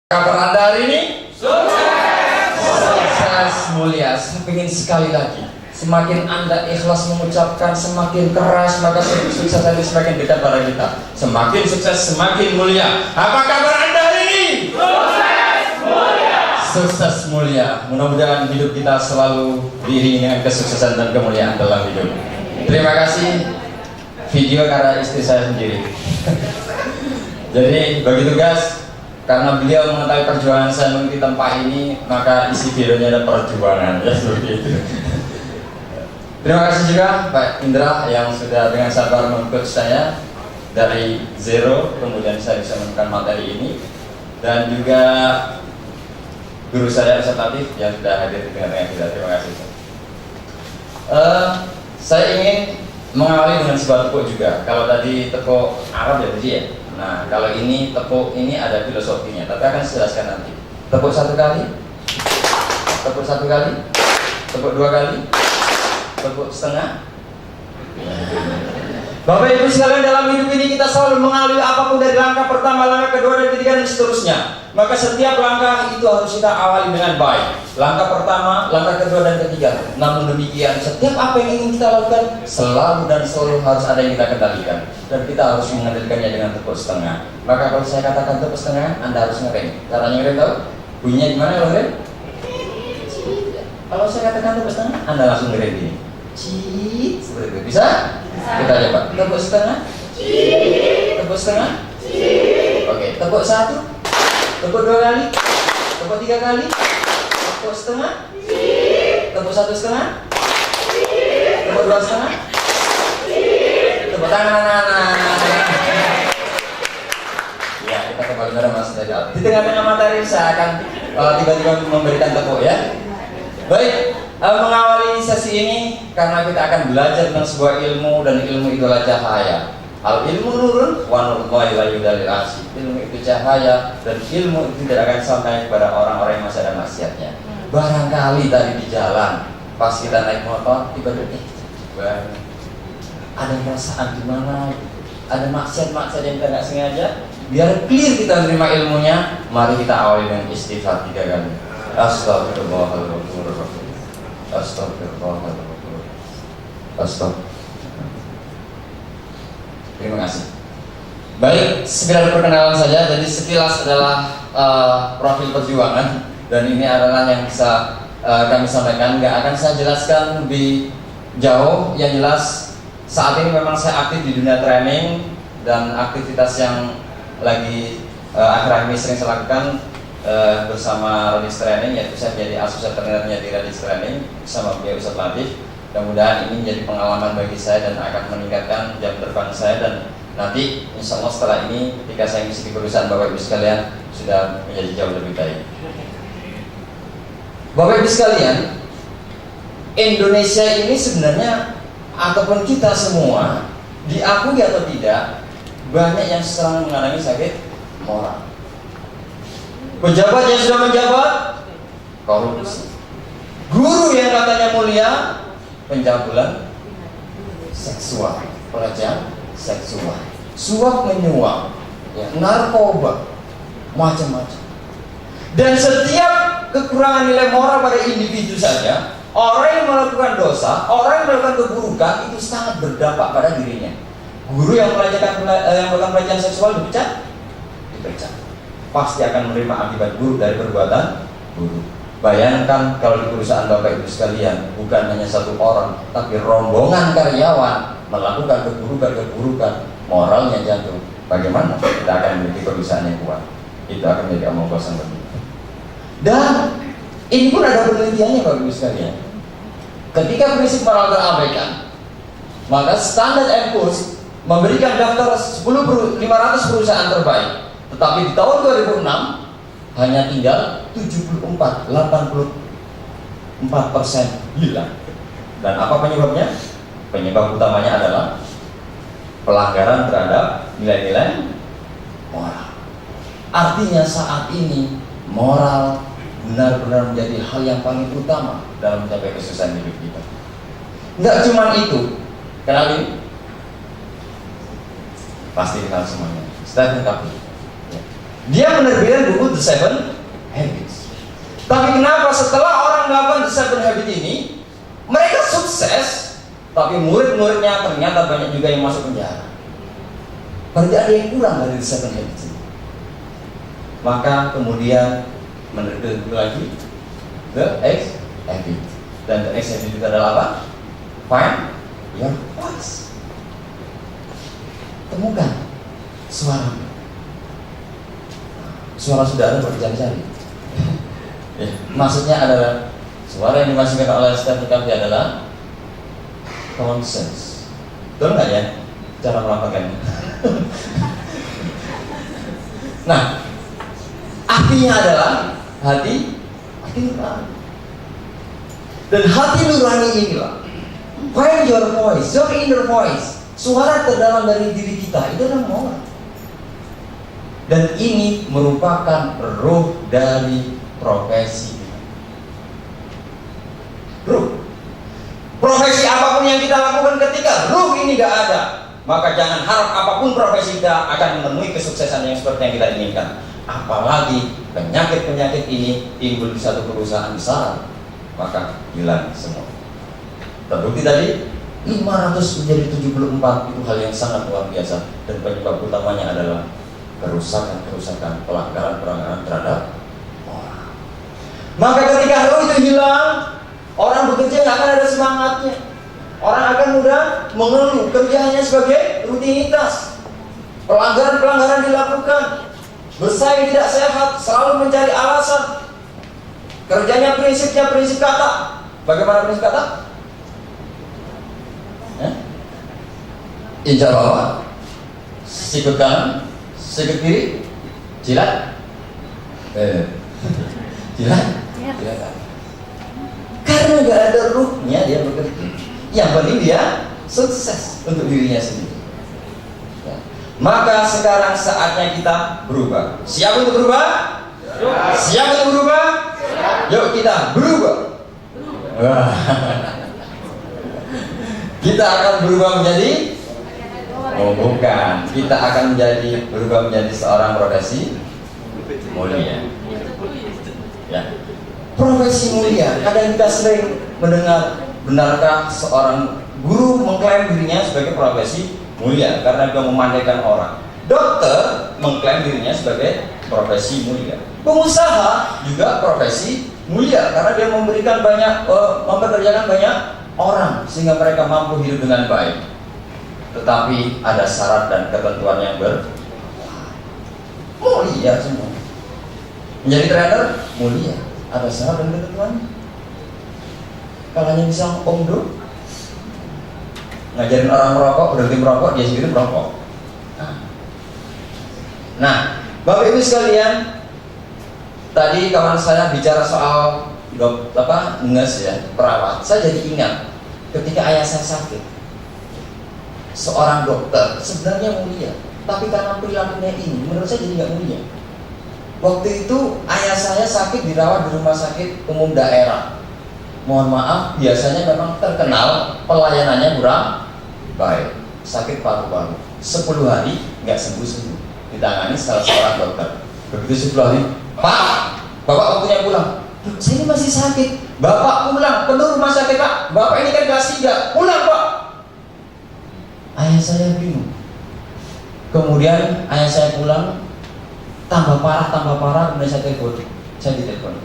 Kabar Anda hari ini? Sukses mulia. Saya ingin sekali lagi, semakin Anda ikhlas mengucapkan, semakin keras, maka sukses Anda semakin dekat pada kita. Semakin sukses, semakin mulia. Apa kabar Anda hari ini? Sukses mulia. Sukses mulia. Mudah-mudahan hidup kita selalu diiringi dengan kesuksesan dan kemuliaan dalam hidup. Terima kasih. Video karena istri saya sendiri. Jadi bagi tugas, karena beliau mengetahui perjuangan saya mengikuti tempat ini, maka isi videonya ada perjuangan, ya seperti itu. Terima kasih juga Pak Indra yang sudah dengan sabar mengcoach saya dari zero, kemudian saya bisa menemukan materi ini, dan juga guru saya Ustaz Latif yang sudah hadir di tengah-tengah kita. Terima kasih. Saya ingin mengawali dengan sebuah tepuk juga. Kalau tadi tepuk Arab ya tadi ya. Nah, kalau ini tepuk ini ada filosofinya, tapi akan saya jelaskan nanti. Tepuk satu kali, tepuk satu kali, tepuk dua kali, tepuk setengah. Bapak Ibu sekalian, dalam hidup ini kita selalu mengalami apapun dari langkah pertama, langkah kedua, dan ketiga, dan seterusnya. Maka setiap langkah itu harus kita awali dengan baik. Langkah pertama, langkah kedua, dan ketiga. Namun demikian, setiap apa yang ingin kita lakukan selalu dan selalu harus ada yang kita kendalikan, dan kita harus mengendalikannya dengan tepuk setengah. Maka kalau saya katakan tepuk setengah, Anda harus ngerem. Caranya ngerem tahu? Bunyinya gimana kalau ngerem? Kalau saya katakan tepuk setengah, Anda langsung ngerem gini. Cii, seperti itu. Bisa? Kita coba. Tepuk setengah. Tepuk setengah. Oke, tepuk satu. Tepuk dua kali. Tepuk tiga kali. Tepuk setengah. Tepuk satu setengah. Tepuk dua setengah. Tepuk tangan. Ya, kita kembali pada Mas Dajjal. Di tengah-tengah materi saya akan tiba-tiba memberikan tepuk ya. Baik, mengawali sesi ini karena kita akan belajar tentang sebuah ilmu, dan ilmu itu adalah cahaya. Al ilmu nurun wa nurullahi la yudalil asy. Ilmu itu cahaya, dan ilmu itu tidak akan sampai kepada orang-orang yang masih ada maksiatnya. Barangkali tadi di jalan pas kita naik motor tiba-tiba ada perasaan di mana, ada maksiat-maksiat yang kita nggak sengaja. Biar clear kita menerima ilmunya, mari kita awali dengan istighfar 3 kali. Astagfirullahaladzim. Astagfirullahaladzim. Astagfirullah. Terima kasih. Baik, sekedar perkenalan saja. Jadi sekilas adalah profil perjuangan, dan ini adalah yang bisa kami sampaikan. Nggak akan saya jelaskan lebih jauh. Yang jelas saat ini memang saya aktif di dunia training, dan aktivitas yang lagi akhir-akhir ini sering saya lakukan bersama Radis Training, yaitu saya menjadi asosiat trainernya di Radis Training bersama beliau Ustaz Latif. Mudah-mudahan ini menjadi pengalaman bagi saya dan akan meningkatkan jam terbang saya, dan nanti insya Allah setelah ini ketika saya ngisi di perusahaan Bapak Ibu sekalian sudah menjadi jauh lebih baik. Bapak Ibu sekalian, Indonesia ini sebenarnya ataupun kita semua, diakui atau tidak, banyak yang sedang mengalami sakit moral. Pejabat yang sudah menjabat korupsi, guru yang katanya mulia pencabulan seksual, pelecehan seksual, suap menyuap, ya, narkoba, macam-macam. Dan setiap kekurangan nilai moral pada individu saja, orang yang melakukan dosa, orang yang melakukan keburukan itu sangat berdampak pada dirinya. Guru yang melakukan pelecehan seksual dipecat, pasti akan menerima akibat buruk dari perbuatan buruk. Bayangkan kalau di perusahaan Bapak Ibu sekalian bukan hanya satu orang, tapi rombongan karyawan melakukan keburukan, moralnya jatuh. Bagaimana kita akan memiliki perusahaan yang kuat? Itu akan menjadi omong kosong bagi kita. Dan ini pun ada penelitiannya Bapak Ibu sekalian. Ketika prinsip moral terabaikan, maka Standard & Poor's memberikan daftar 500 perusahaan terbaik. Tetapi di tahun 2006 hanya tinggal 84% hilang. Dan apa penyebabnya? Penyebab utamanya adalah pelanggaran terhadap nilai-nilai moral. Artinya saat ini moral benar-benar menjadi hal yang paling utama dalam mencapai kesuksesan hidup kita. Enggak cuma itu. Kenalin? Pasti kenal semuanya. Stephen Covey. Dia menerbitkan buku The Seven Habits. Tapi kenapa setelah orang melakukan The Seven Habits ini, mereka sukses, tapi murid-muridnya ternyata banyak juga yang masuk penjara? Berarti ada yang kurang dari The Seven Habits ini. Maka kemudian menerbitkan buku lagi The X Habit. Dan The X Habit itu adalah apa? Find your voice. Temukan suara. Suara sudah ada, kok dicari-cari. Ya, maksudnya adalah suara yang dimasukkan oleh Stephen Covey adalah common sense. Betul nggak ya cara melakukannya? Nah, artinya adalah hati nurani. Dan hati nurani inilah, find your voice, your inner voice. Suara terdalam dari diri kita itu adalah moral. Dan ini merupakan ruh dari profesi. Ruh. Profesi apapun yang kita lakukan ketika ruh ini gak ada, maka jangan harap apapun profesi kita akan menemui kesuksesan yang seperti yang kita inginkan. Apalagi penyakit-penyakit ini timbul di satu perusahaan besar, maka hilang semua. Terbukti tadi 500 menjadi 74 itu hal yang sangat luar biasa. Dan penyebab utamanya adalah kerusakan-kerusakan, pelanggaran-pelanggaran terhadap orang. Maka ketika roh itu hilang, orang bekerja nggak akan ada semangatnya. Orang akan mudah mengeluh, kerjanya sebagai rutinitas. Pelanggaran-pelanggaran dilakukan, bersaing tidak sehat, selalu mencari alasan. Kerjanya prinsipnya prinsip kata. Bagaimana prinsip kata? Injak bawah, sikut kanan, sikut kiri, jilat, jilat. Karena gak ada ruhnya dia bekerja. Yang penting dia sukses untuk dirinya sendiri. Ya. Maka sekarang saatnya kita berubah. Siap untuk berubah? Siap untuk berubah? Yuk kita berubah. Kita akan berubah menjadi bukan. Kita akan berubah menjadi seorang profesi mulia. Ya. Profesi mulia. Kadang kita sering mendengar, benarkah seorang guru mengklaim dirinya sebagai profesi mulia karena dia memandaikan orang. Dokter mengklaim dirinya sebagai profesi mulia. Pengusaha juga profesi mulia karena dia mempekerjakan banyak orang sehingga mereka mampu hidup dengan baik. Tetapi ada syarat dan ketentuan yang mulia semua. Menjadi trainer mulia, ada syarat dan ketentuannya. Kalau hanya bisa omdo, ngajarin orang merokok, berhenti merokok, dia sendiri merokok. Nah, Bapak Ibu sekalian, tadi kawan saya bicara soal nurse ya, perawat. Saya jadi ingat ketika ayah saya sakit. Seorang dokter sebenarnya mulia, tapi karena perilakunya ini, menurut saya jadi nggak mulia. Waktu itu ayah saya sakit dirawat di rumah sakit umum daerah. Mohon maaf, biasanya memang terkenal pelayanannya kurang baik. Sakit paru-paru, 10 hari nggak sembuh-sembuh, ditangani salah seorang dokter. Begitu 10 hari, Pak, Bapak waktunya pulang. Saya ini masih sakit. Bapak pulang, penuh rumah sakit Pak. Bapak ini kan kelas 3, pulang Pak. Ayah saya bingung. Kemudian ayah saya pulang, tambah parah, kemudian saya telepon. Saya ditelepon,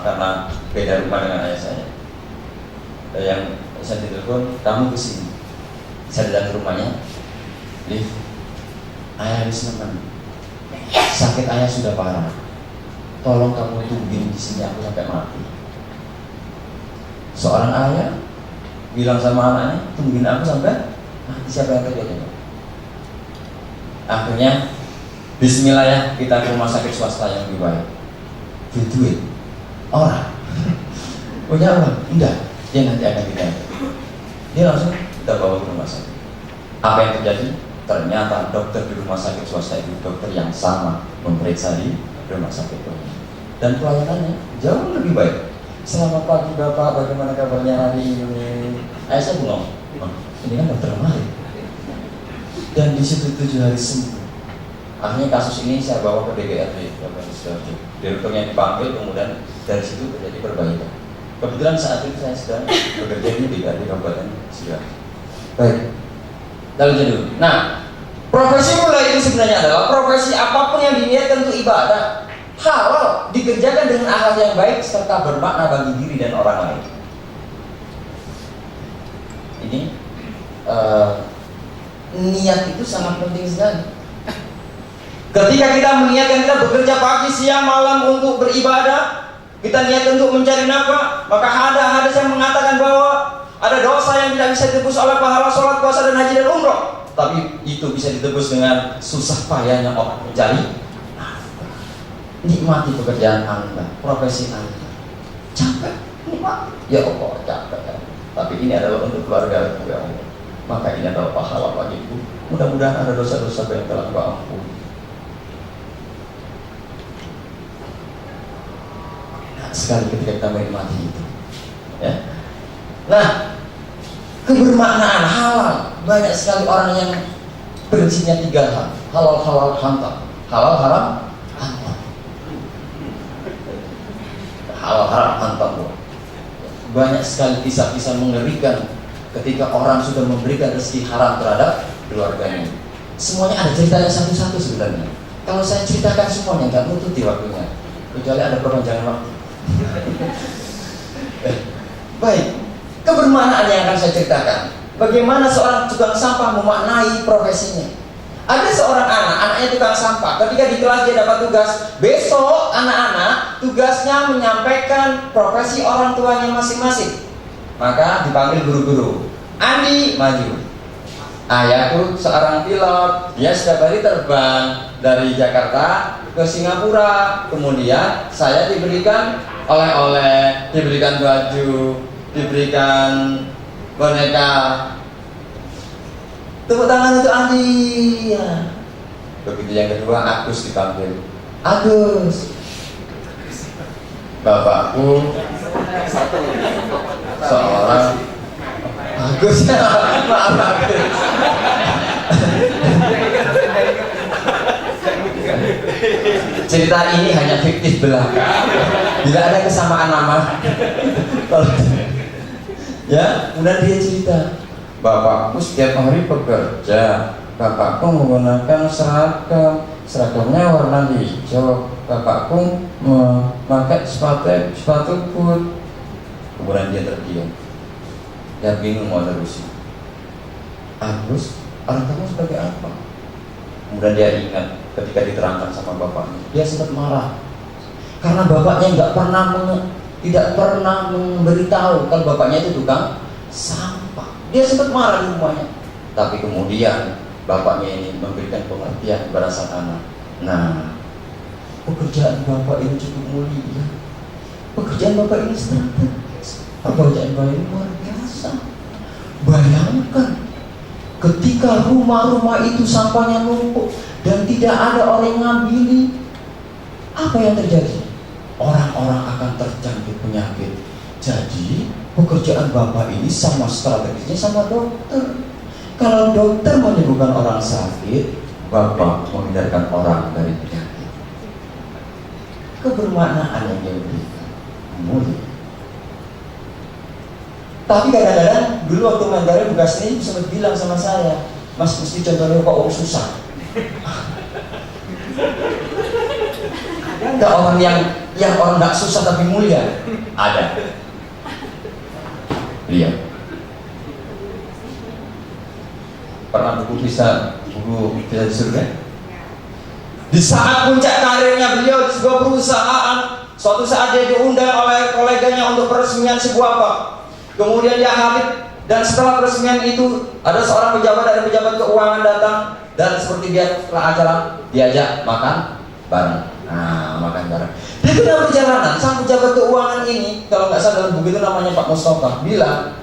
karena beda rumah dengan ayah saya. Yang saya ditelepon, kamu kesini. Saya datang ke rumahnya. Liv, ayah habis nemen. Sakit ayah sudah parah. Tolong kamu tungguin di sini aku sampai mati. Seorang ayah bilang sama anaknya, tungguin aku sampai siapa yang terjadi? Akhirnya bismillah ya, kita ke rumah sakit swasta yang lebih baik. Duit orang punya uang? Enggak, dia nanti akan ditanya. Dia langsung kita bawa ke rumah sakit. Apa yang terjadi? Ternyata dokter di rumah sakit swasta itu dokter yang sama memeriksa di rumah sakit ini. Dan pelayanannya jauh lebih baik. Selamat pagi Bapak, bagaimana kabarnya hari ini? Saya bilang, ini kan dokter kemarin. Dan di situ 7 hari sembuh. Akhirnya kasus ini saya bawa ke DGRD, direkturnya dipanggil, kemudian dari situ terjadi perbaikan. Kebetulan saat itu saya sedang bekerja di DGRD Kabupaten Sidoarjo. Baik, lalu jadi. Nah, profesi mulai itu sebenarnya adalah profesi apapun yang diniatkan untuk ibadah halal dikerjakan dengan akhlak yang baik serta bermakna bagi diri dan orang lain. Ini niat itu sangat penting sekali. Ketika kita meniatkan kita bekerja pagi, siang, malam untuk beribadah, kita niat untuk mencari nafkah, maka ada hadis yang mengatakan bahwa ada dosa yang tidak bisa ditebus oleh pahala sholat, puasa, dan haji dan umroh, tapi itu bisa ditebus dengan susah payahnya orang mencari nafkah. Nikmati pekerjaan Anda, profesi Anda. Capek, nikmati. Ya Allah, capek ya. Tapi ini adalah untuk keluarga ya Allah. Maka ini adalah pahala bagiku. Mudah-mudahan ada dosa-dosa yang telah Kau ampuni. Sekali ketika kita menikmati itu, ya. Nah, kebermaknaan halal, banyak sekali orang yang prinsipnya 3 hal: halal, halal, hantam, halal, haram, hantam, halal, haram, hantam. Banyak sekali kisah-kisah mengerikan ketika orang sudah memberikan rezeki haram terhadap keluarganya. Semuanya ada ceritanya satu-satu sebenarnya. Kalau saya ceritakan semuanya nggak nututi waktunya, kecuali ada perpanjangan waktu. Baik, kebermaknaan yang akan saya ceritakan. Bagaimana seorang tukang sampah memaknai profesinya. Ada seorang anak, anaknya tukang sampah. Ketika di kelas dia dapat tugas, besok anak-anak tugasnya menyampaikan profesi orang tuanya masing-masing. Maka dipanggil guru-guru. Andi, maju. Ayahku seorang pilot, dia setiap hari terbang dari Jakarta ke Singapura. Kemudian saya diberikan oleh-oleh, diberikan baju, diberikan boneka. Tepuk tangan untuk Andi ya. Begitu yang kedua, Agus dipanggil. Agus, bapakku seorang Agus. Maaf Agus. Cerita ini hanya fiktif belaka. Bila ada kesamaan nama. Ya, kemudian dia cerita, bapakku setiap hari bekerja. Bapakku menggunakan seragamnya warna hijau. Bapakku memakai sepatu boot. Kemudian dia terdiam. Dia bingung mau terusin. Agus, orang kamu sebagai apa? Kemudian dia ingat ketika diterangkan sama bapaknya, dia sempat marah karena bapaknya tidak pernah memberitahu kalau bapaknya itu tukang sampah. Dia sempat marah di rumahnya. Tapi kemudian bapaknya ini memberikan pengertian kepada sang anak. Nah, pekerjaan bapak ini cukup mulia. Pekerjaan bapak ini strategis. Pekerjaan bapak ini luar biasa. Bayangkan ketika rumah-rumah itu sampahnya numpuk dan tidak ada orang yang ngambili, apa yang terjadi? Orang-orang akan terjangkit penyakit. Jadi pekerjaan bapak ini sama strategisnya sama dokter. Kalau dokter menyembuhkan orang sakit, bapak menghindarkan orang dari penyakit. Kebermaknaan yang dia berikan mulia. Tapi kadang-kadang dulu waktu Mandarin bekas ini sempat bilang sama saya, Mas mesti contohnya kok susah. Ada nggak orang yang orang nggak susah tapi mulia? Ada. Iya. Pernah buku bisa di surga? Di saat puncak karirnya beliau di sebuah perusahaan, suatu saat dia diundang oleh koleganya untuk peresmian sebuah bank. Kemudian dia hadir, dan setelah peresmian itu ada seorang pejabat dari pejabat keuangan datang, dan seperti biasa acara diajak makan bareng. Nah, makan bareng. Di tengah perjalanan, sang pejabat keuangan ini, kalau nggak salah dalam buku itu namanya Pak Mustafa, bilang,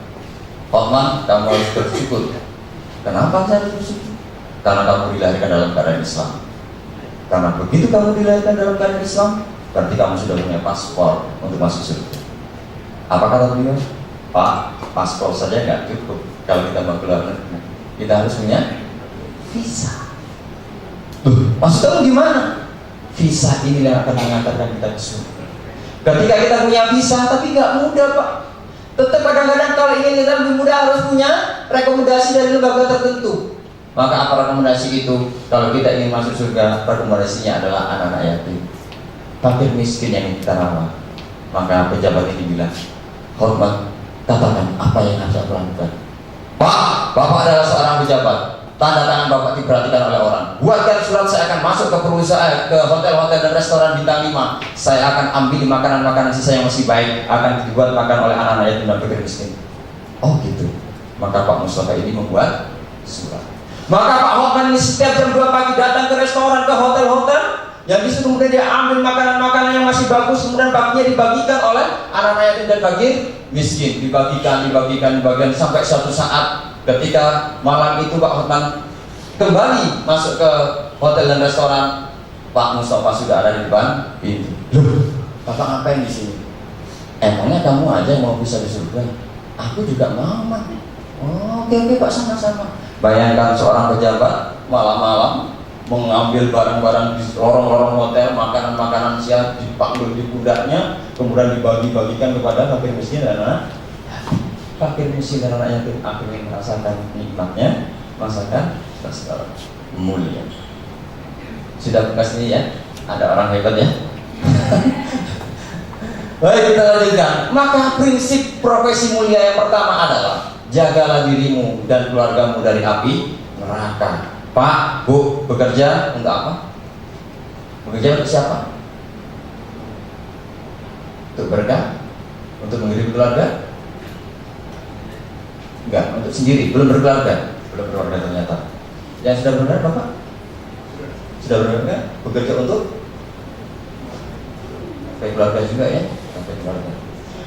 Otman, kamu harus bersyukur. Kenapa saya harus bersyukur? Karena kamu dilahirkan dalam keadaan Islam. Karena begitu kamu dilahirkan dalam keadaan Islam, berarti kamu sudah punya paspor untuk masuk surga. Apa kata beliau? Pak, paspor saja nggak cukup kalau kita mau keluar negeri. Kita harus punya visa. Maksud kamu gimana? Visa ini yang akan mengantarkan kita ke surga. Ketika kita punya visa, tapi nggak mudah Pak. Tetap kadang-kadang kalau ingin kita lebih mudah harus punya rekomendasi dari lembaga tertentu. Maka apa rekomendasi itu? Kalau kita ingin masuk surga, rekomendasinya adalah anak-anak yatim, fakir miskin yang kita rawat. Maka pejabat ini bilang, hormat, katakan apa yang harus aku lakukan. Pak, Bapak adalah seorang pejabat. Tanda tangan Bapak diperhatikan oleh orang. Buatkan surat, saya akan masuk ke perusahaan, ke hotel-hotel dan restoran bintang 5. Saya akan ambil makanan-makanan sisa yang masih baik, akan dibuat makan oleh anak-anak yatim dan fakir miskin. Oh gitu. Maka Pak Mustafa ini membuat surat. Maka Pak Hotman ini setiap jam 2 pagi datang ke restoran, ke hotel-hotel, yang disitu kemudian dia ambil makanan-makanan yang masih bagus, kemudian paginya dibagikan oleh anak-anak yatim dan fakir miskin. Dibagikan sampai suatu saat ketika malam itu Pak Hotman kembali masuk ke hotel dan restoran, Pak Mustafa sudah ada di depan pintu. Loh, Bapak ngapain di sini? Emangnya kamu aja yang mau bisa di surga? Aku juga mau, Mak. Oh, oke Pak, sama-sama. Bayangkan seorang pejabat malam-malam mengambil barang-barang di lorong-lorong hotel, makanan-makanan siap dipanggil di pundaknya, kemudian dibagi-bagikan kepada fakir miskin dan anak fakir miskin dan anak yatim. Akhirnya merasakan nikmatnya masakan restoran mulia. Sudah bekas ini ya, ada orang hebat ya. Baik, kita lanjutkan. Maka prinsip profesi mulia yang pertama adalah jagalah dirimu dan keluargamu dari api neraka. Pak, Bu, bekerja untuk apa? Bekerja untuk siapa? Untuk berkah? Untuk menghidupi keluarga? Enggak, untuk sendiri. Belum berkeluarga. Belum berkeluarga ternyata. Yang sudah benar Bapak? Sudah benar? Bekerja untuk keluarga juga ya? Keluarga.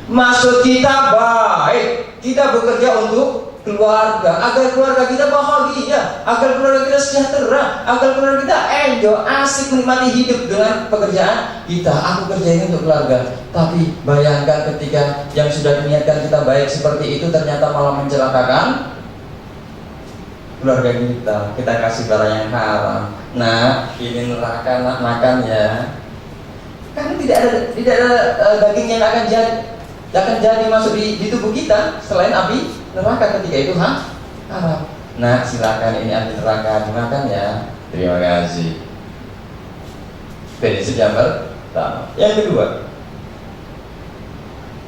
Maksud kita baik, kita bekerja untuk keluarga, agar keluarga kita bahagia, agar keluarga kita sejahtera, agar keluarga kita enjoy, asik menikmati hidup dengan pekerjaan kita. Aku kerja ini untuk keluarga. Tapi bayangkan ketika yang sudah diniatkan kita baik seperti itu ternyata malah mencelakakan keluarga kita. Kita kasih barang yang haram. Nah, ini neraka, nak makan ya. Karena tidak ada daging yang akan jadi masuk di tubuh kita selain api neraka ketika itu haram. Nah, silakan ini api neraka dimakan ya. Terima kasih. Prinsip yang pertama. Yang kedua,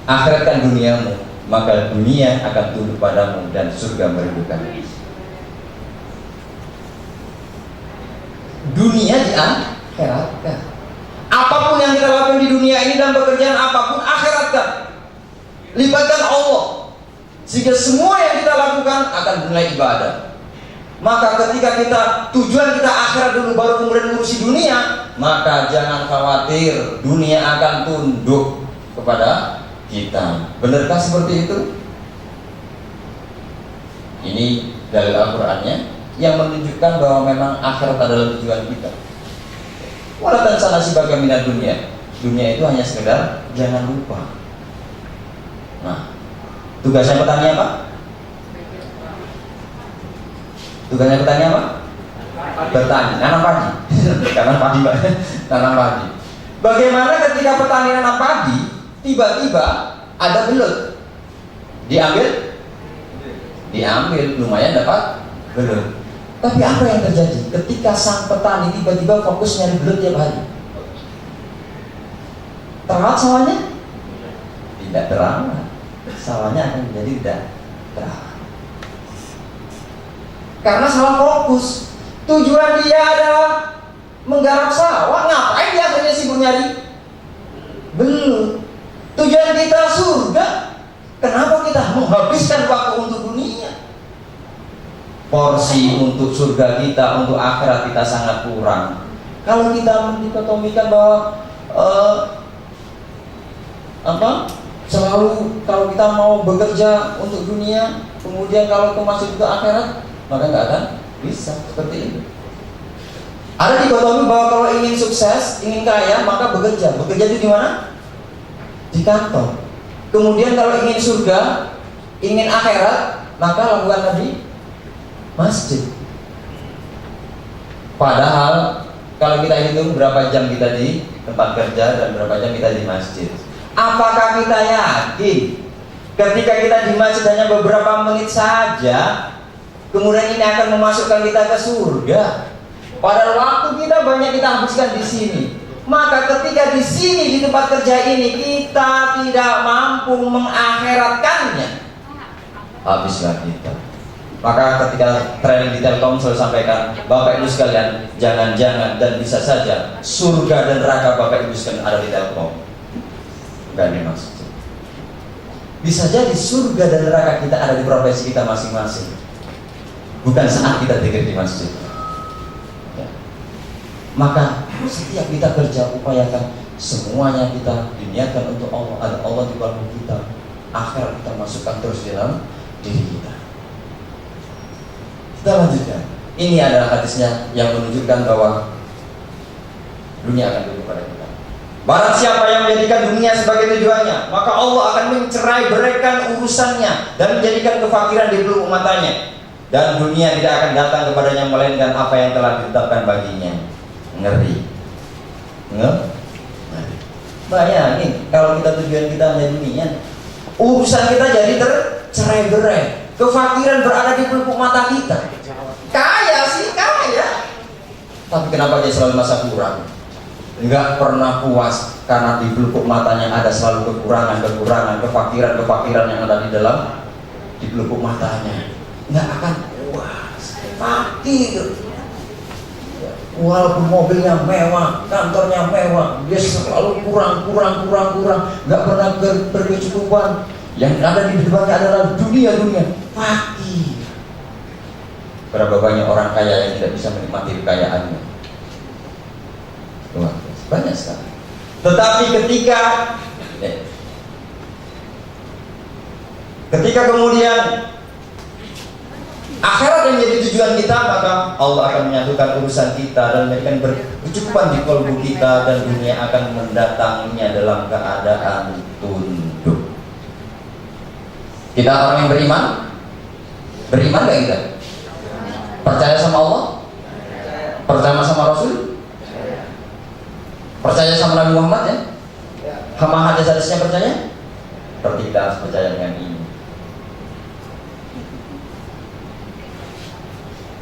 akhiratkan duniamu, maka dunia akan tunduk padamu dan surga merindukanmu. Dunia diakhiratkan. Apapun yang kita lakukan di dunia ini dan pekerjaan apapun, akhiratkan. Libatkan Allah, sehingga semua yang kita lakukan akan bernilai ibadah. Maka ketika tujuan kita akhirat dulu baru kemudian ngurusi dunia, maka jangan khawatir, dunia akan tunduk kepada kita. Benarkah seperti itu? Ini dalil Al-Qur'annya yang menunjukkan bahwa memang akhirat adalah tujuan kita. Walaupun sana sebagai minat dunia, dunia itu hanya sekedar jangan lupa. Nah, tugasnya petani apa? Tugasnya petani apa? Bertani, nanam padi. Tanam padi. Bagaimana ketika petani nanam padi, tiba-tiba ada belut, diambil, lumayan dapat belut. Tapi apa yang terjadi ketika sang petani tiba-tiba fokus nyari belut tiap hari? Terawat sawahnya? Tidak terawat. Sawahnya akan menjadi tidak terawat. Karena salah fokus. Tujuan dia adalah menggarap sawah. Ngapain dia akhirnya sibuk nyari belut? Tujuan kita surga. Kenapa kita menghabiskan waktu untuk dunia? Porsi untuk surga kita, untuk akhirat kita sangat kurang. Kalau kita mendikotomikan bahwa selalu kalau kita mau bekerja untuk dunia, kemudian kalau itu masuk ke akhirat, maka nggak akan bisa seperti itu. Ada dikotomi bahwa kalau ingin sukses, ingin kaya, maka bekerja. Bekerja itu di mana? Di kantor. Kemudian kalau ingin surga, ingin akhirat, maka lakukanlah di masjid. Padahal Kalau kita hitung berapa jam kita di tempat kerja dan berapa jam kita di masjid, apakah kita yakin ketika kita di masjid hanya beberapa menit saja, kemudian ini akan memasukkan kita ke surga? Padahal waktu kita banyak kita habiskan di sini. Maka ketika di sini di tempat kerja ini kita tidak mampu mengakhiratkannya, habislah kita. Maka ketika training di Telkomsel sampaikan, Bapak Ibu sekalian, jangan-jangan dan bisa saja surga dan neraka Bapak Ibu sekalian ada di Telkom, bukan di masjid. Bisa jadi surga dan neraka kita ada di profesi kita masing-masing, bukan saat kita zikir di masjid. Maka setiap kita kerja, upayakan semuanya kita diniatkan untuk Allah. Ada Allah di dalam kita, akhirat kita masukkan terus di dalam diri kita. Kita lanjutkan. Ini adalah hadisnya yang menunjukkan bahwa dunia akan tunduk pada kita. Barang siapa yang menjadikan dunia sebagai tujuannya, maka Allah akan mencerai-beraikan urusannya dan menjadikan kefakiran di pelupuk matanya, dan dunia tidak akan datang kepadanya melainkan apa yang telah ditetapkan baginya. Ngeri. Bayangin kalau kita tujuan kita hanya dunia, urusan kita jadi tercerai-berai, kefakiran berada di pelupuk mata kita. Kaya sih kaya, tapi kenapa dia selalu merasa kurang? Enggak pernah puas karena di pelupuk matanya ada selalu kekurangan, kefakiran yang ada di dalam di pelupuk matanya. Enggak akan puas, fakir. Walaupun mobilnya mewah, kantornya mewah, dia selalu kurang, nggak pernah berkecukupan. Yang ada di depannya adalah dunia, fakir. Berapa banyak orang kaya yang tidak bisa menikmati kekayaannya? Banyak sekali. Tetapi ketika kemudian akhirat yang menjadi tujuan kita, maka Allah akan menyatukan urusan kita dan memberikan berkecukupan di kalbu kita, dan dunia akan mendatanginya dalam keadaan tunduk. Kita orang yang beriman gak kita? Percaya sama Allah? Percaya sama Rasul? Percaya sama Nabi Muhammad ya? Sama hadis-hadisnya percaya? Berarti kita harus percaya dengan ini.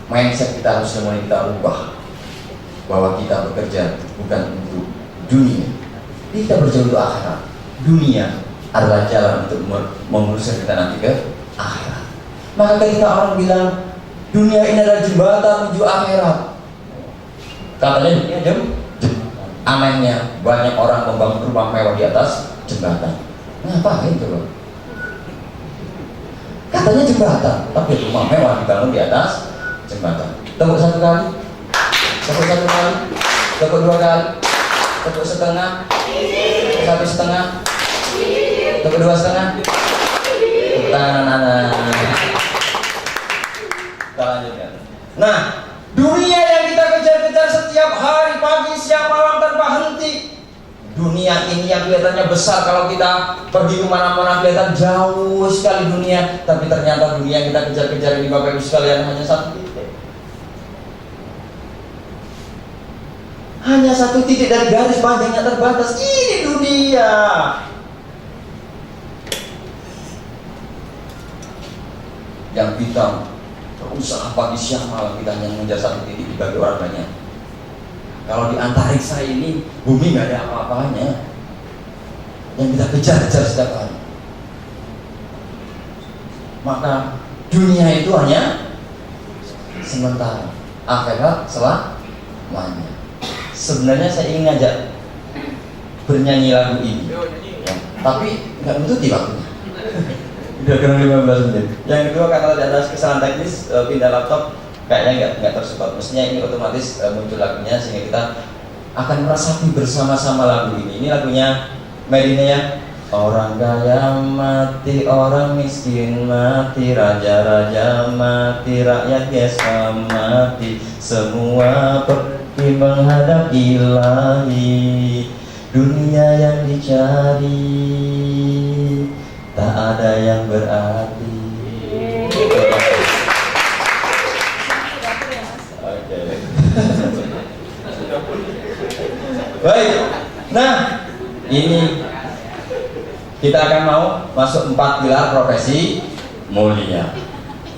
Mindset kita harus semuanya kita ubah, bahwa kita bekerja bukan untuk dunia, kita bekerja untuk akhirat. Dunia adalah jalan untuk menguruskan kita nanti ke akhirat. Maka ketika orang bilang dunia ini adalah jembatan menuju akhirat, katanya dunia jembatan. Anehnya banyak orang membangun rumah mewah di atas jembatan. Ngapain itu loh? Katanya jembatan, tapi rumah mewah dibangun di atas jembatan. Tepuk satu kali, tepuk satu kali, tepuk dua kali, tepuk setengah, satu setengah, tepuk dua setengah. Tepuk tangan anak-anak. Kita lanjutkan. Nah, dunia yang kita kejar-kejar setiap hari, pagi, siang, malam tanpa henti. Dunia ini yang kelihatannya besar, kalau kita pergi kemana-mana kelihatan jauh sekali dunia, tapi ternyata dunia yang kita kejar-kejar ini Bapak Ibu sekalian hanya satu titik. Hanya satu titik dari garis panjangnya terbatas. Ini dunia. Yang kita berusaha pagi siang malam, kita hanya mengejar satu titik dibagi orang banyak. Kalau di antariksa ini bumi nggak ada apa-apanya yang kita kejar-kejar setiap hari. Maka dunia itu hanya sementara, akhirat selamanya. Sebenarnya saya ingin ngajak bernyanyi lagu ini, ya, tapi nggak menutupi waktunya. Udah kurang 15 menit. Yang kedua, karena ada kesalahan teknis, pindah laptop kayaknya nggak tersupport. Mestinya ini otomatis muncul lagunya, sehingga kita akan merasapi bersama-sama lagu ini. Ini lagunya Medina ya. Orang kaya mati, orang miskin mati, raja-raja mati, rakyat biasa mati, semua pergi menghadap ilahi. Dunia yang dicari tak ada yang berarti. Oke. Baik. Nah, ini kita akan mau masuk 4 pilar profesi mulia.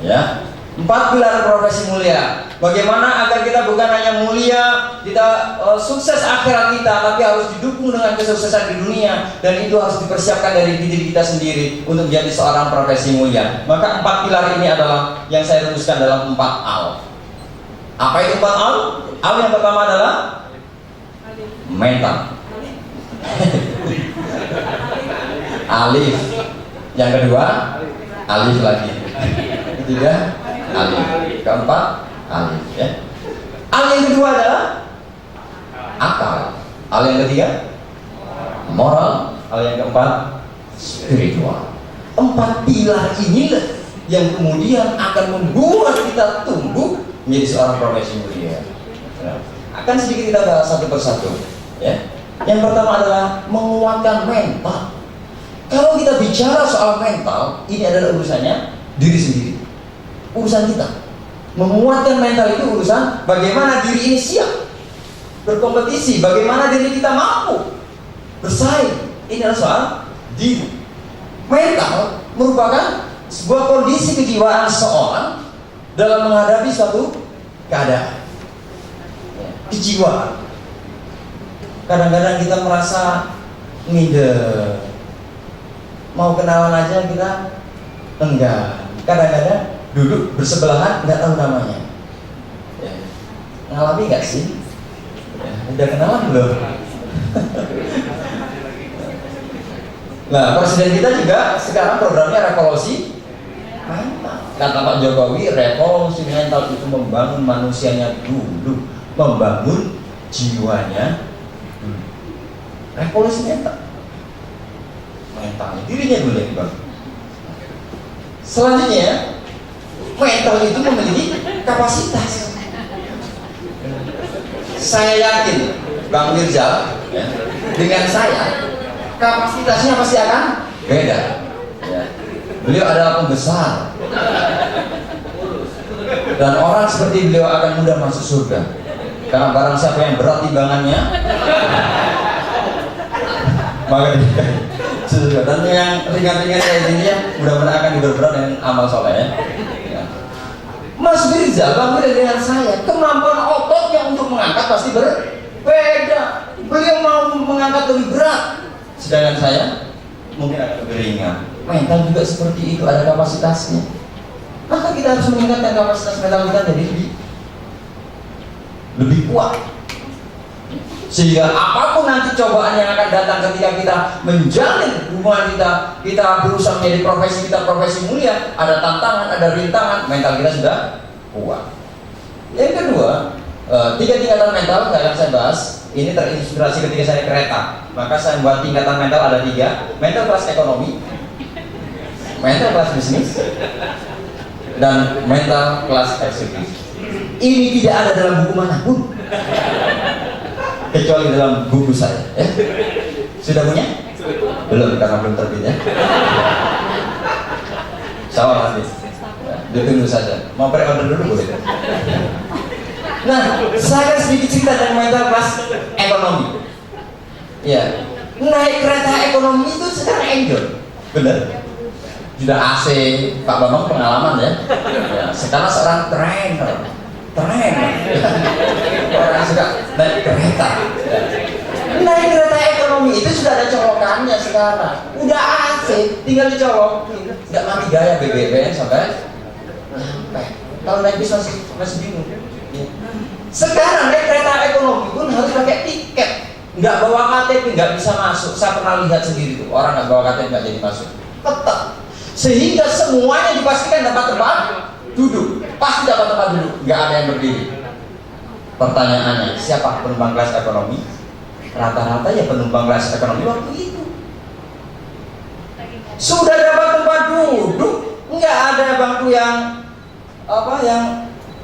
Ya. 4 pilar profesi mulia. Bagaimana agar kita bukan hanya mulia, kita sukses akhirat kita, tapi harus didukung dengan kesuksesan di dunia, dan itu harus dipersiapkan dari diri kita sendiri untuk menjadi seorang profesi mulia. Maka 4 pilar ini adalah yang saya rumuskan dalam 4 al. Apa itu 4 al? Al yang pertama adalah mental. Alif. Yang kedua alif lagi. Ketiga alif. Keempat alif, ya. Al yang kedua adalah akal. Al yang ketiga moral. Al yang keempat spiritual. 4 pilar inilah yang kemudian akan membuat kita tumbuh menjadi seorang profesi mulia. Nah, akan sedikit kita bahas satu persatu, ya. Yang pertama adalah menguatkan mental. Kalau kita bicara soal mental, ini adalah urusannya diri sendiri, urusan kita. Menguatkan mental itu urusan bagaimana diri ini siap berkompetisi, bagaimana diri kita mampu bersaing. Ini adalah soal diri. Mental merupakan sebuah kondisi kejiwaan seseorang dalam menghadapi suatu keadaan. Kejiwaan. Kadang-kadang kita merasa minder, mau kenalan aja kita enggak. Kadang-kadang duduk bersebelahan nggak tahu namanya. Ya. Ngalami nggak sih? Ya, udah kenalan belum? Nah, presiden kita juga sekarang programnya revolusi mental. Kata Pak Jokowi, revolusi mental itu membangun manusianya dulu, membangun jiwanya dulu. Revolusi mental, mentalnya dirinya dulu yang dibangun. Selanjutnya, mental itu memiliki kapasitas. Saya yakin Bang Mirzal, ya, dengan saya kapasitasnya pasti akan beda. Ya. Beliau adalah pembesar, dan orang seperti beliau akan mudah masuk surga. Karena barang siapa yang berat timbangannya, maka dia surga. Dan yang ringan-ringan kayak gini ya, mudah-mudahan akan diberberat dengan amal soleh, ya. Mas Mirzal, Bang Mirzal dengan saya, kemampuan ototnya untuk mengangkat pasti berbeda. Beliau mau mengangkat lebih berat, sedangkan saya mungkin agak lebih ringan. Mental juga seperti itu, ada kapasitasnya. Maka kita harus meningkatkan kapasitas mental kita jadi lebih kuat, sehingga apapun nanti cobaan yang akan datang ketika kita menjalin hubungan kita berusaha menjadi profesi mulia, ada tantangan, ada rintangan, mental kita sudah kuat. Yang kedua, 3 tingkatan mental yang akan saya bahas. Ini terinspirasi ketika saya kereta, maka saya buat tingkatan mental ada 3: mental kelas ekonomi, mental kelas bisnis, dan mental kelas eksekutif. Ini tidak ada dalam buku manapun kecuali dalam buku saya, ya. Sudah punya? Belum, karena belum terbit, ya. Sawah nanti, ya, ditunggu saja. Mau pre-order dulu boleh? Nah, saya sedikit cerita tentang mental kelas ekonomi. Ya, naik kereta ekonomi itu sekarang enjoy, bener? Sudah AC, Pak Bambang pengalaman, ya. Ya, sekarang seorang trainer. Orang suka naik kereta. Naik kereta ekonomi itu sudah ada colokannya sekarang. Udah AC, tinggal dicolokin. Nggak mati gaya BBM sampai nyampe. Kalau naik bis masih bingung. Sekarang naik kereta ekonomi pun harus pakai tiket. Nggak bawa KTP nggak bisa masuk. Saya pernah lihat sendiri tuh, orang nggak bawa KTP nggak jadi masuk. Ketat. Sehingga semuanya dipastikan dapat tempat duduk. Pasti dapat tempat duduk, nggak ada yang berdiri. Pertanyaannya, siapa penumpang kelas ekonomi? Rata-rata ya penumpang kelas ekonomi waktu itu sudah dapat tempat duduk, nggak ada bangku yang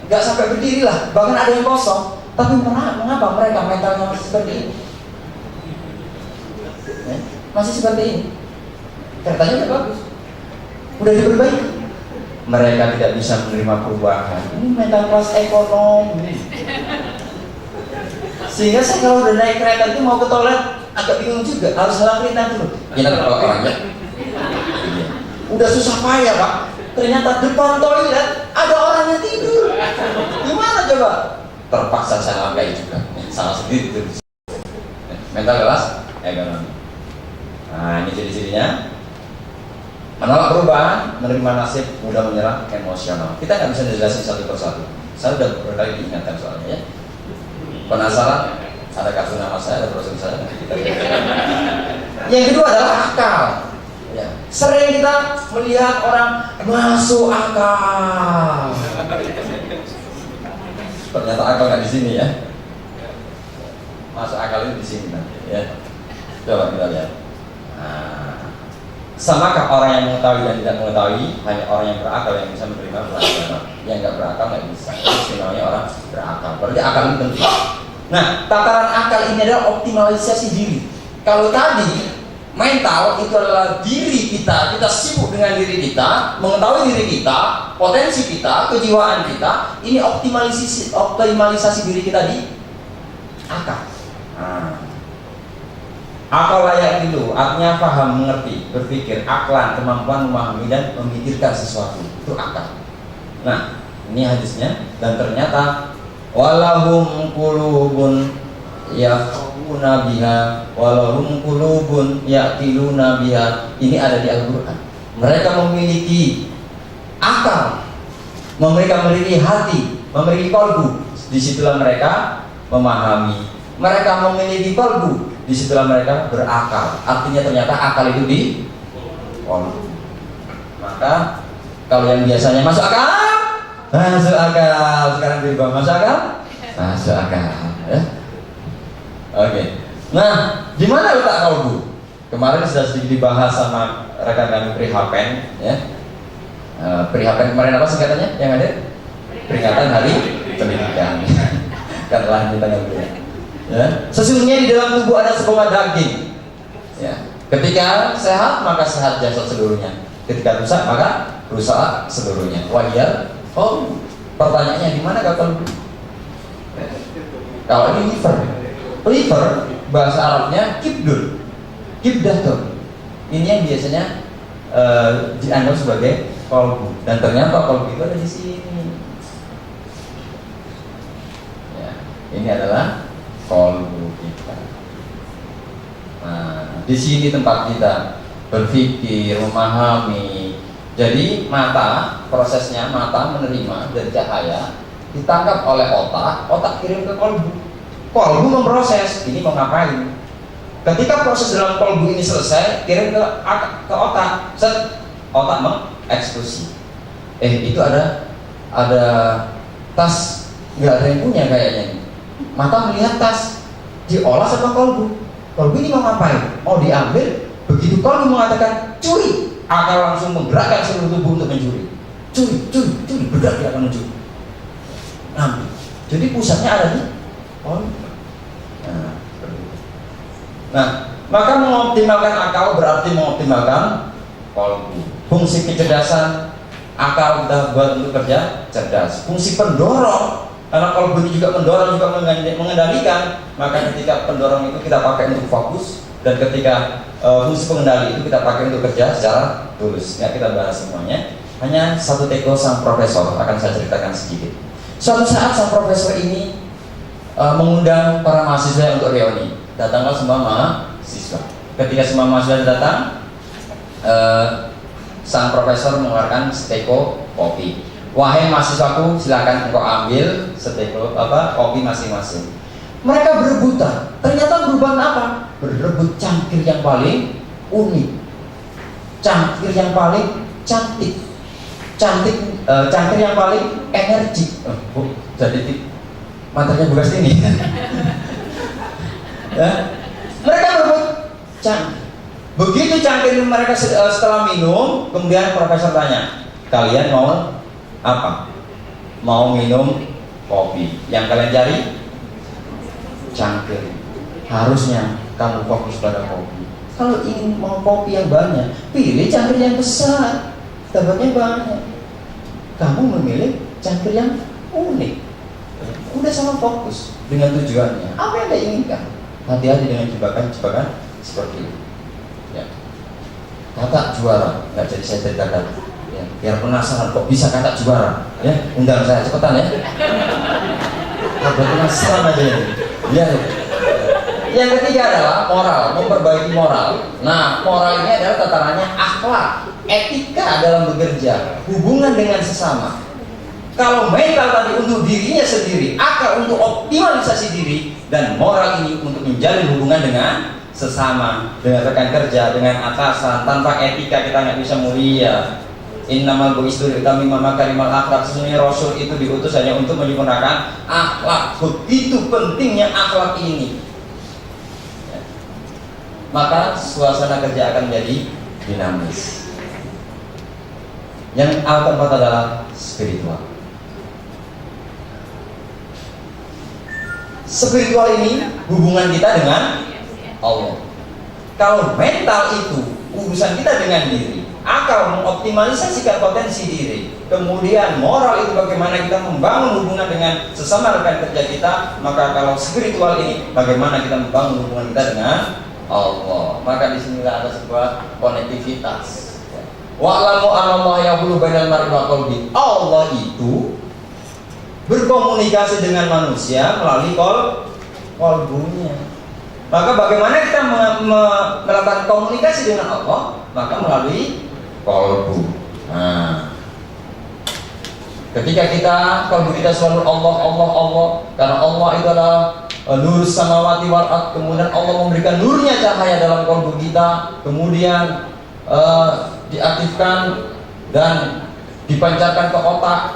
nggak sampai berdiri lah, bahkan ada yang kosong. Tapi mengapa mereka mentalnya masih seperti ini? Masih seperti ini. Keretanya udah bagus, udah diperbaiki. Mereka tidak bisa menerima perubahan. Ini mental kelas ekonomi. Sehingga saya kalau udah naik kereta itu mau ke toilet agak bingung juga, harus halang rintang dulu. Kita kalau orangnya udah susah payah Pak, ternyata depan toilet ada orang yang tidur. Gimana coba? Terpaksa saya langgai juga, salah sendiri itu. Mental kelas, ekonomi. Nah ini ciri-cirinya. Menolak perubahan, menerima nasib, mudah menyerah, emosional. Kita nggak bisa dijelasin satu persatu. Saya sudah berkali diingatkan soalnya ya. Penasaran? Ada kartu nama saya, ada brosur saya. Yang kedua adalah akal. Ya. Sering kita melihat orang masuk akal. Ternyata akal nggak di sini ya. Masuk akal itu di sini nanti ya. Coba kita lihat. Nah, samakah orang yang mengetahui dan tidak mengetahui? Hanya orang yang berakal yang bisa menerima pelajaran. Yang nggak berakal nggak bisa. Itu namanya orang berakal. Berarti akal itu penting. Nah, tataran akal ini adalah optimalisasi diri. Kalau tadi mental itu adalah diri kita, kita sibuk dengan diri kita, mengetahui diri kita, potensi kita, kejiwaan kita. Ini optimalisasi diri kita di akal. Nah, akal layak itu artinya paham, mengerti, berpikir, aklan, kemampuan memahami dan memikirkan sesuatu. Itu akal. Nah, ini hadisnya. Dan ternyata walahum qulubun yafqahuna biha walahum qulubun yaqiluna biha. Ini ada di Al-Qur'an. Mereka memiliki akal, mereka memiliki hati, memiliki qalbu. Disitulah mereka memahami. Mereka memiliki qalbu. Disitulah mereka berakal. Artinya ternyata akal itu di qalbu. Maka kalau yang biasanya masuk akal, masuk akal. Sekarang berubah, masuk akal, masuk akal. Ya. Oke. Nah, di mana letak qalbu? Kemarin sudah sedikit dibahas sama rekan kami Prihapen, ya. Prihapen kemarin apa singkatannya yang ada? Peringatan Hari Pendidikan. Karena kita nggak boleh. Ya. Sesungguhnya di dalam tubuh ada sebongkah daging. Ya. Ketika sehat maka sehat jasad seluruhnya. Ketika rusak maka rusak seluruhnya. Wahiyal. Oh, pertanyaannya di mana qalbu? Kalau ini liver. Liver bahasa Arabnya kibdul, kibdatun. Ini yang biasanya dianggap sebagai qalbu. Dan ternyata qalbu itu ada di sini. Ya, ini adalah qalbu kita. Nah, di sini tempat kita berpikir, memahami. Jadi mata, prosesnya mata menerima dari cahaya, ditangkap oleh otak, otak kirim ke qalbu. Qalbu memproses, ini mau ngapain? Ketika proses dalam qalbu ini selesai, kirim ke otak, otak mengeksekusi. Itu ada tas, nggak ada yang punya kayaknya. Mata melihat tas, diolah sama qalbu. Qalbu ini mau ngapain? Mau diambil. Begitu qalbu mengatakan curi, akal langsung menggerakkan seluruh tubuh untuk mencuri. Curi, bergerak dia akan mencuri. Ambil. Jadi pusatnya ada di qalbu. Nah, maka mengoptimalkan akal berarti mengoptimalkan qalbu. Fungsi kecerdasan akal kita buat untuk kerja cerdas. Fungsi pendorong, karena qalbu ini juga mendorong, juga mengendalikan. Maka ketika pendorong itu kita pakai untuk fokus, dan ketika fungsi pengendali itu kita pakai untuk kerja secara tulus. Ya, kita bahas semuanya. Hanya satu teko sang profesor akan saya ceritakan sedikit. Suatu saat sang profesor ini mengundang para mahasiswa untuk reuni. Datanglah semua mahasiswa. Ketika semua mahasiswa datang, sang profesor mengeluarkan seteko kopi. Wahai mahasiswaku, silakan engkau ambil seteko kopi masing-masing. Mereka berebutan. Ternyata berebutan apa? Berebut cangkir yang paling unik, cangkir yang paling cantik, cangkir yang paling energik. Jadi materinya bukan sini. Ya. Mereka berebut cangkir. Begitu cangkir mereka setelah minum, kemudian profesor tanya, kalian mau apa? Mau minum kopi. Yang kalian cari cangkir. Harusnya kamu fokus pada kopi. Kalau ingin mau kopi yang banyak, pilih cangkir yang besar, dapatnya banyak. Kamu memilih cangkir yang unik. udah sama fokus dengan tujuannya. Apa yang Anda inginkan? Hati-hati dengan jebakan-jebakan seperti itu. Ya. Kata juara, nggak jadi saya ceritakan. Ya, biar penasaran kok bisa kata juara. Ya, undang saya cepetan ya. Biar penasaran aja ini. Ya. Yang ketiga adalah moral, memperbaiki moral. Nah, moral ini adalah tatarannya akhlak, etika dalam bekerja, hubungan dengan sesama. Kalau mental tadi untuk dirinya sendiri, akal untuk optimalisasi diri, dan moral ini untuk menjalin hubungan dengan sesama, dengan rekan kerja, dengan atasan. Tanpa etika kita nggak bisa mulia. Innamal bu'istu liutammima makarimal akhlak. Sesungguhnya Rasul itu diutus hanya untuk menyempurnakan akhlak. Begitu pentingnya akhlak ini. Maka suasana kerja akan menjadi dinamis. Yang keempat adalah spiritual. Spiritual ini hubungan kita dengan Allah. Kalau mental itu urusan kita dengan diri, akal mengoptimalisasikan potensi diri, kemudian moral itu bagaimana kita membangun hubungan dengan sesama rekan kerja kita, maka kalau spiritual ini bagaimana kita membangun hubungan kita dengan Allah. Maka disinilah ada sebuah konektivitas. Wa'lamu anallaha yahulu bainal mar'i wa qalbi. Allah itu berkomunikasi dengan manusia melalui qalbunya. Maka bagaimana kita melakukan komunikasi dengan Allah? Maka melalui qalbu. Nah, ketika qalbu kita selalu Allah, karena Allah itu adalah nur samawati wal ard, kemudian Allah memberikan nurnya cahaya dalam qalbu kita, kemudian diaktifkan dan dipancarkan ke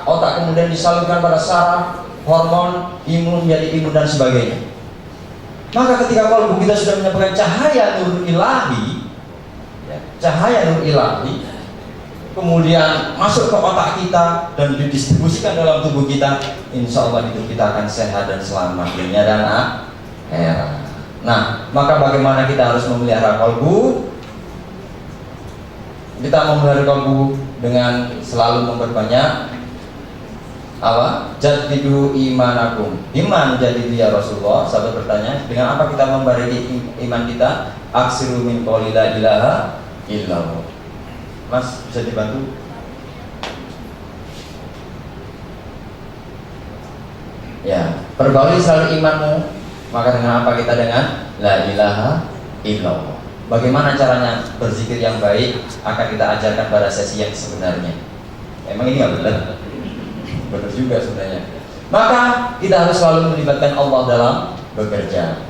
otak kemudian disalurkan pada saraf, hormon, imun menjadi imun dan sebagainya. Maka ketika qalbu kita sudah menyampaikan cahaya nur ilahi, cahaya nur ilahi, kemudian masuk ke otak kita dan didistribusikan dalam tubuh kita, insya Allah hidup kita akan sehat dan selamat dunia dan akhirat. Nah, maka bagaimana kita harus memelihara qalbu? Kita memelihara qalbu dengan selalu memperbanyak apa? Jadidu imanakum. Iman jadi dia Rasulullah. Sahabat bertanya, dengan apa kita membariki iman kita? Aksiru min qouli la ilaha illallah. Mas, bisa dibantu? Ya, perbaharui selalu imanmu. Maka dengan apa kita dengan la ilaha illallah. Bagaimana caranya berzikir yang baik akan kita ajarkan pada sesi yang sebenarnya. Emang ini nggak benar? Benar juga sebenarnya. Maka kita harus selalu melibatkan Allah dalam bekerja.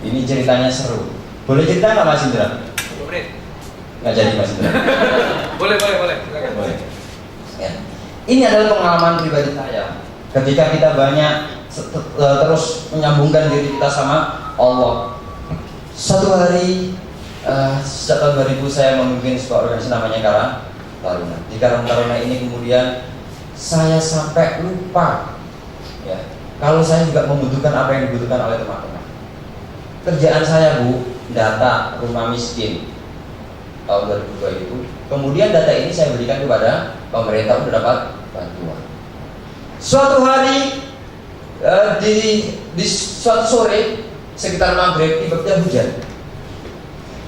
Ini ceritanya seru. Boleh cerita nggak Mas Indra? Nggak jadi Mas Indra. Boleh. Boleh. Ya. Ini adalah pengalaman pribadi saya. Ketika kita banyak terus menyambungkan diri kita sama Allah. Satu hari sejak tahun 2000 saya memimpin sebuah organisasi namanya Karang Taruna. Di Karang Taruna ini kemudian saya sampai lupa ya, kalau saya juga membutuhkan apa yang dibutuhkan oleh teman-teman. Kerjaan saya data rumah miskin tahun 2002 itu. Kemudian data ini saya berikan kepada pemerintah untuk dapat bantuan. Suatu hari di suatu sore sekitar maghrib tiba-tiba hujan.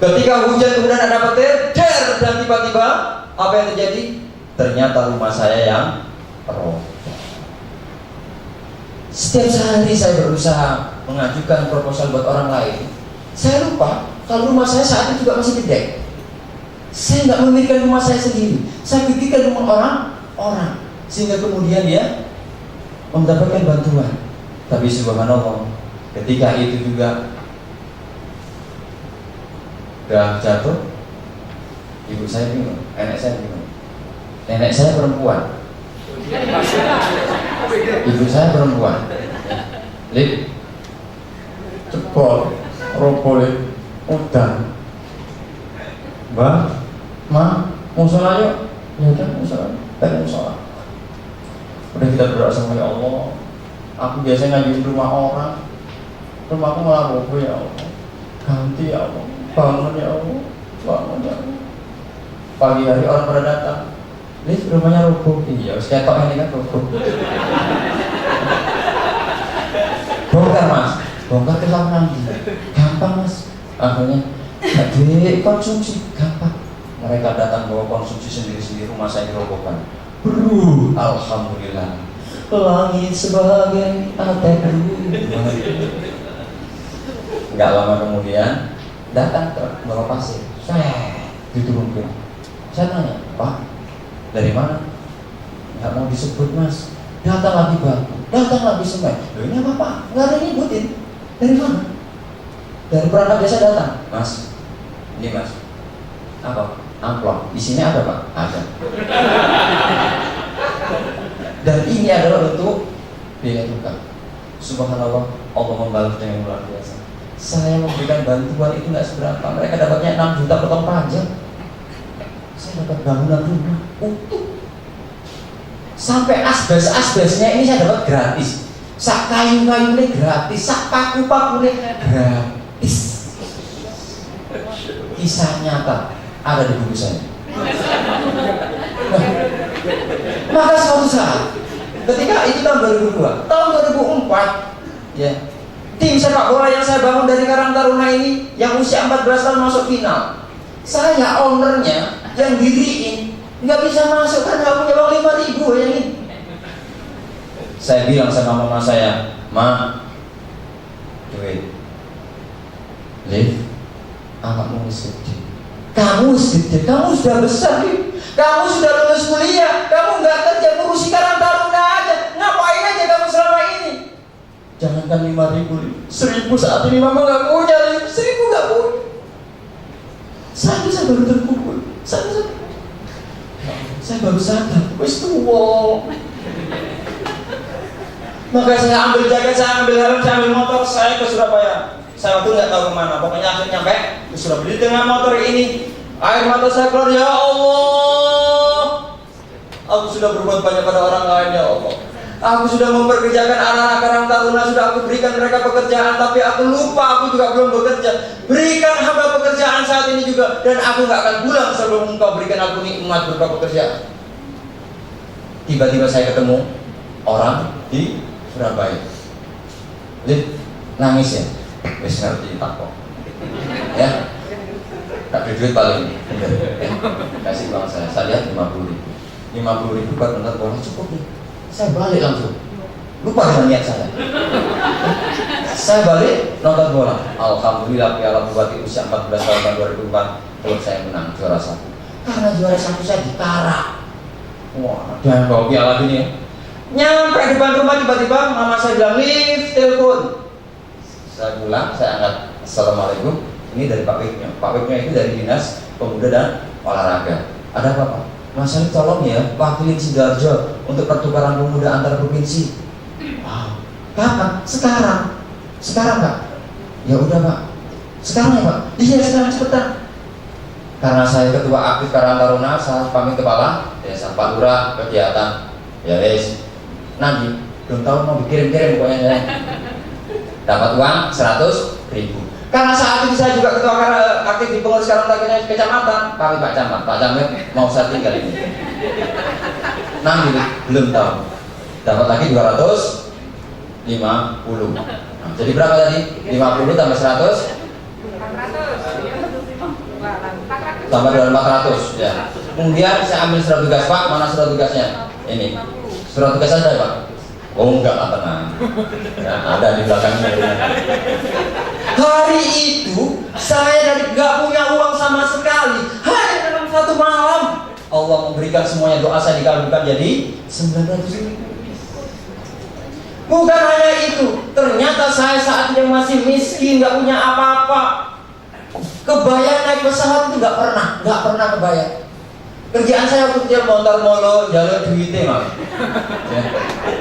Ketika hujan kemudian ada petir, dan tiba-tiba apa yang terjadi? Ternyata rumah saya yang roboh. Setiap hari saya berusaha mengajukan proposal buat orang lain. Saya lupa kalau rumah saya saat itu juga masih gede. Saya nggak memikirkan rumah saya sendiri. Saya pikirkan rumah orang, sehingga kemudian dia mendapatkan bantuan. Tapi subhanallah, ketika itu juga udah jatuh, ibu saya bingung, nenek saya bingung. Nenek saya perempuan, ibu saya perempuan. Lip, cepol, ropol, udan, mbak, ma, musola yuk, ya udah musola. Udah kita berdoa sama ya Allah. Aku biasanya ngajuin rumah orang, rumahku malah roboh ya Allah. Ganti ya Allah, bangun ya Allah, bangun ya Allah. Pagi hari orang pada datang, lihat rumahnya roboh. Iya, ketok ini kan roboh. bongkar mas, bongkar ke nanti, gampang mas. Akhirnya, adik konsumsi gampang. Mereka datang bawa konsumsi sendiri-sendiri, rumah saya dirobohkan. Alhamdulillah. Langit sebagai atap. Enggak lama kemudian datang truk bawa pasir, saya diturunkan. Saya tanya, Pak, dari mana? Enggak mau disebut mas. Datang lagi batu, datang lagi semen. Loh, ini apa Pak? Enggak ada yang nyebutin. Dari mana? Dari perangkat desa datang, mas. Ini mas, apa? Amplop, isinya ada Pak? Ada. Dan ini adalah untuk biaya tukar. Subhanallah, Allah membalas dengan luar biasa. Saya memberikan bantuan itu nggak seberapa. Mereka dapatnya 6 juta potong pajak. Saya dapat bangunan rumah utuh. Sampai asbes-asbesnya ini saya dapat gratis. Sak kayu-kayunya gratis, sak paku-pakunya gratis. Kisah nyata ada di buku saya. Maka suatu saat, ketika itu tahun 2002, tahun 2004, ya, tim sepak bola yang saya bangun dari Karang Taruna ini, yang usia 14 tahun masuk final. Saya ownernya yang diriin, nggak bisa masuk karena nggak punya uang 5.000 ya ini. Saya bilang sama mama saya, Ma, duit, live, anakmu gede. Kamu gede, kamu sudah besar, Liv. Kamu sudah lulus kuliah, kamu nggak kerja, ngurusi Karang Taruna aja. Ngapain aja kamu selama ini? Jangankan 5.000, 1.000 saat ini mama nggak punya, 1.000 nggak punya. Saya baru terpukul, saya baru sadar, wis tua. Maka saya ambil jaket, saya ambil helm, saya ambil motor, saya ke Surabaya. Saya waktu nggak tahu kemana, pokoknya akhirnya nyampe ke Surabaya. Di tengah motor ini, air mata saya keluar, ya Allah, aku sudah berbuat banyak pada orang lain, ya Allah. Aku sudah memperkerjakan anak-anak Karang Taruna, sudah aku berikan mereka pekerjaan, tapi aku lupa, aku juga belum bekerja. Berikan hamba pekerjaan saat ini juga, dan aku nggak akan pulang sebelum engkau berikan aku nikmat berupa pekerjaan. Tiba-tiba saya ketemu orang di Surabaya. Lihat, nangis ya. Wis ngerti tak kok. Ya. Tak duit paling. Kasih uang saya lihat 50.000. 50.000 buat nonton bola cukup nih. Saya balik langsung. Lupa dengan niat saya. Saya balik nonton bola. Alhamdulillah Piala Bupati usia 14 tahun 2004 klub saya menang juara 1. Karena juara 1 saya dikarak. Wah, dan bawa piala gini ya. Nyampe depan rumah tiba-tiba mama saya bilang, "Liv, telepon." Saya pulang, saya angkat, "Assalamualaikum, ini dari Pak Wiknya." Pak Wiknya itu dari Dinas Pemuda dan Olahraga. Ada apa Pak? Mas Alif tolong ya, wakilin Sidoarjo untuk pertukaran pemuda antar provinsi. Wow, kapan? Sekarang. Sekarang Pak? Ya udah Pak. Sekarang ya Pak? Iya sekarang cepetan. Karena saya ketua aktif Karang Taruna, saya pamit kepala desa Pak Lurah kegiatan. Ya wes, nanti belum tahu mau dikirim-kirim pokoknya ya. Dapat uang 100.000. Karena saat itu saya juga ketua aktif di pengurus Karang Taruna kecamatan. Kami Pak Camat mau saya tinggal ini. Nanti belum tahu. Dapat lagi 250. Nah, jadi berapa tadi? 50 tambah 100? 400. Tambah 400 ya. Kemudian saya ambil surat tugas Pak. Mana surat tugasnya? Ini. Surat tugas ada Pak? Oh enggak lah, tenang. Ya, ada di belakangnya. Hari itu saya dari nggak punya uang sama sekali. Hanya dalam satu malam Allah memberikan semuanya, doa saya dikabulkan jadi 900.000. Bukan hanya itu, ternyata saya saat yang masih miskin, nggak punya apa-apa. Kebayang naik pesawat itu nggak pernah kebayang. Kerjaan saya waktu kecil montar molo, jalur duitnya Mas. Ya.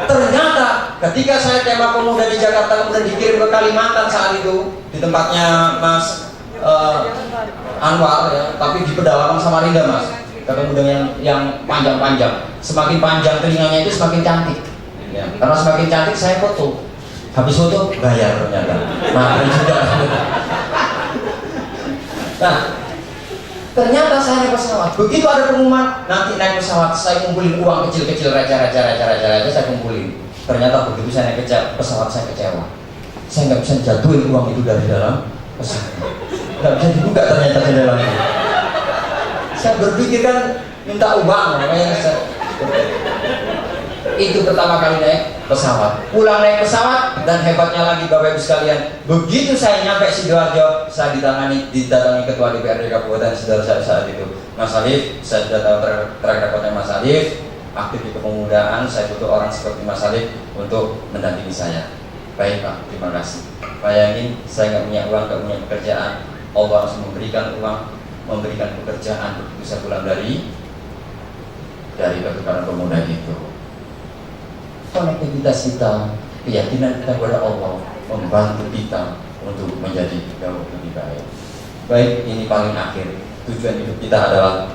Ternyata ketika saya tema pemuda di Jakarta kemudian dikirim ke Kalimantan saat itu di tempatnya Mas Anwar ya, tapi di pedalaman Samarinda Mas. Ketemu dengan yang panjang-panjang. Semakin panjang telinganya itu semakin cantik. Ya. Karena semakin cantik saya foto. Habis foto bayar ternyata. Nah, juga. Nah, ternyata saya naik pesawat. Begitu ada pengumuman nanti naik pesawat, saya kumpulin uang kecil-kecil raja saya kumpulin. Ternyata begitu saya naik pesawat saya kecewa. saya nggak bisa jatuhin uang itu dari dalam pesawat, nggak bisa dibuka ternyata di dalamnya. Saya berpikir kan minta uang, makanya itu pertama kali naik pesawat, pulang naik pesawat, dan hebatnya lagi Bapak Ibu sekalian, begitu saya nyampe Sidoarjo, saya didatangi Ketua DPRD Kabupaten Saudara saya saat itu, Mas Alif. Saya sudah tahu track recordnya Mas Alif, aktif di kepemudaan. Saya butuh orang seperti Mas Alif untuk mendampingi saya. Baik Pak, terima kasih. Bayangin, saya nggak punya uang, nggak punya pekerjaan, Allah langsung memberikan uang, memberikan pekerjaan, begitu saya pulang dari pertukaran pemuda itu. Konektivitas kita, keyakinan kita kepada Allah membantu kita untuk menjadi jauh lebih baik. Baik, ini paling akhir. Tujuan hidup kita adalah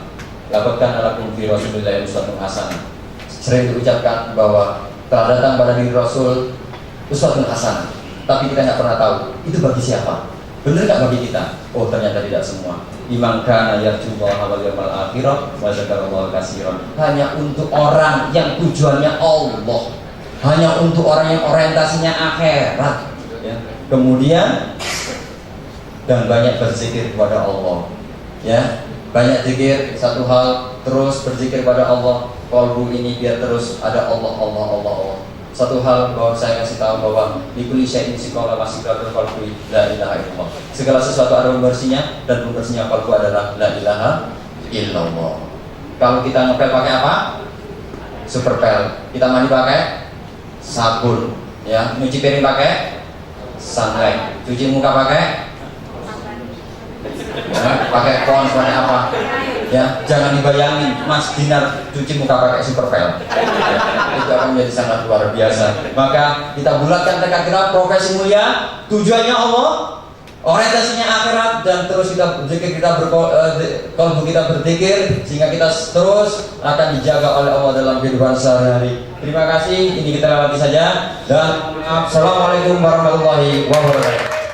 lapatkan alakum fi Rasulillah uswatun hasanah. Sering diucapkan bahwa telah datang pada diri Rasul uswatun hasanah, tapi kita nggak pernah tahu itu bagi siapa. Benar nggak bagi kita? Oh, ternyata tidak semua. Liman kana yarjullaha wal yawmal akhirah wa dzakarallaha katsiran. Hanya untuk orang yang tujuannya Allah, hanya untuk orang yang orientasinya akhirat, ya. Kemudian dan banyak berzikir kepada Allah, ya, banyak zikir satu hal, terus berzikir kepada Allah. Kalbu ini biar terus ada Allah, Allah, Allah, Allah. Satu hal bahwa saya kasih tahu bahwa di kulli syai'in siqala wasiqatul qalbi la ilaha illallah. Segala sesuatu ada pembersihnya, dan pembersihnya kalbu adalah la ilaha illallah. Kalau kita ngepel pakai apa? Superpel. Kita mandi pakai sabun, ya. Nyuci piring pakai sunlight. Cuci muka pakai pakai pons, pakai apa? Ya, jangan dibayangin Mas Dinar cuci muka pakai Superpel, ya, itu akan menjadi sangat luar biasa. Maka kita bulatkan tekad kita, profesi mulia, tujuannya Allah, orientasinya akhirat, dan terus kita berzikir, kalau kita berzikir, sehingga kita terus akan dijaga oleh Allah dalam kehidupan sehari-hari. Terima kasih, ini kita lewati saja, dan Assalamualaikum warahmatullahi wabarakatuh.